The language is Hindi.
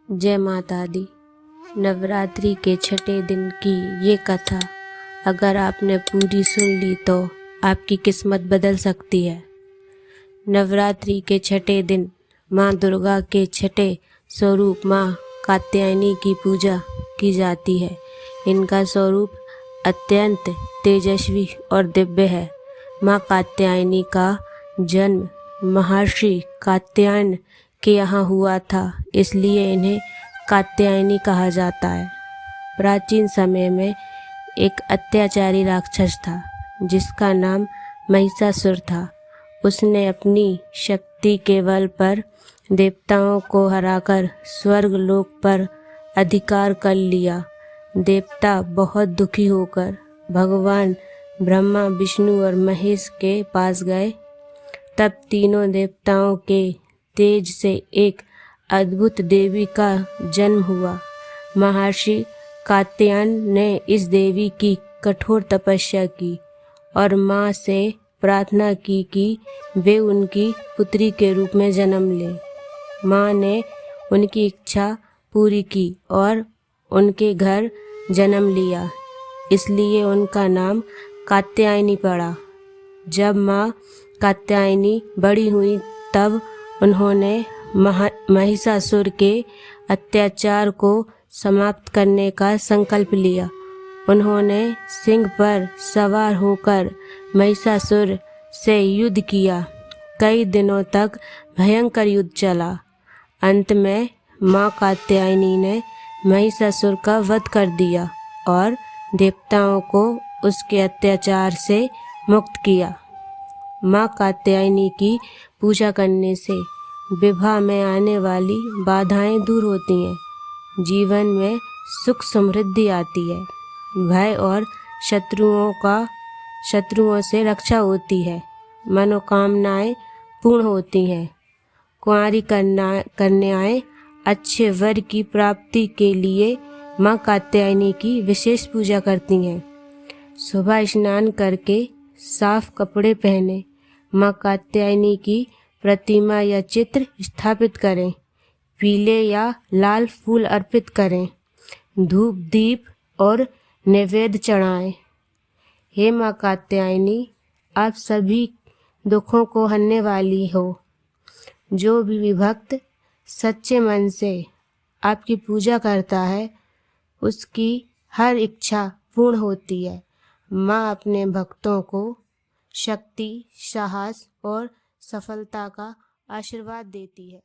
जय माता दी। नवरात्रि के छठे दिन की ये कथा अगर आपने पूरी सुन ली तो आपकी किस्मत बदल सकती है। नवरात्रि के छठे दिन माँ दुर्गा के छठे स्वरूप माँ कात्यायनी की पूजा की जाती है। इनका स्वरूप अत्यंत तेजस्वी और दिव्य है। माँ कात्यायनी का जन्म महर्षि कात्यायन के यहाँ हुआ था, इसलिए इन्हें कात्यायनी कहा जाता है। प्राचीन समय में एक अत्याचारी राक्षस था जिसका नाम महिषासुर था। उसने अपनी शक्ति के बल पर देवताओं को हराकर स्वर्ग लोक पर अधिकार कर लिया। देवता बहुत दुखी होकर भगवान ब्रह्मा, विष्णु और महेश के पास गए। तब तीनों देवताओं के तेज से एक अद्भुत देवी का जन्म हुआ। महर्षि कात्यायन ने इस देवी की कठोर तपस्या की और माँ से प्रार्थना की कि वे उनकी पुत्री के रूप में जन्म ले। माँ ने उनकी इच्छा पूरी की और उनके घर जन्म लिया, इसलिए उनका नाम कात्यायनी पड़ा। जब माँ कात्यायनी बड़ी हुई तब उन्होंने महिषासुर के अत्याचार को समाप्त करने का संकल्प लिया। उन्होंने सिंह पर सवार होकर महिषासुर से युद्ध किया। कई दिनों तक भयंकर युद्ध चला। अंत में माँ कात्यायनी ने महिषासुर का वध कर दिया और देवताओं को उसके अत्याचार से मुक्त किया। माँ कात्यायनी की पूजा करने से विवाह में आने वाली बाधाएं दूर होती हैं, जीवन में सुख समृद्धि आती है, भय और शत्रुओं से रक्षा होती है, मनोकामनाएं पूर्ण होती हैं। कुंवारी कन्याएं अच्छे वर की प्राप्ति के लिए माँ कात्यायनी की विशेष पूजा करती हैं। सुबह स्नान करके साफ कपड़े पहने माँ कात्यायनी की प्रतिमा या चित्र स्थापित करें। पीले या लाल फूल अर्पित करें। धूप दीप और नैवेद्य चढ़ाएं। हे माँ कात्यायनी, आप सभी दुखों को हरने वाली हो। जो भी विभक्त सच्चे मन से आपकी पूजा करता है उसकी हर इच्छा पूर्ण होती है। माँ अपने भक्तों को शक्ति, साहस और सफलता का आशीर्वाद देती है।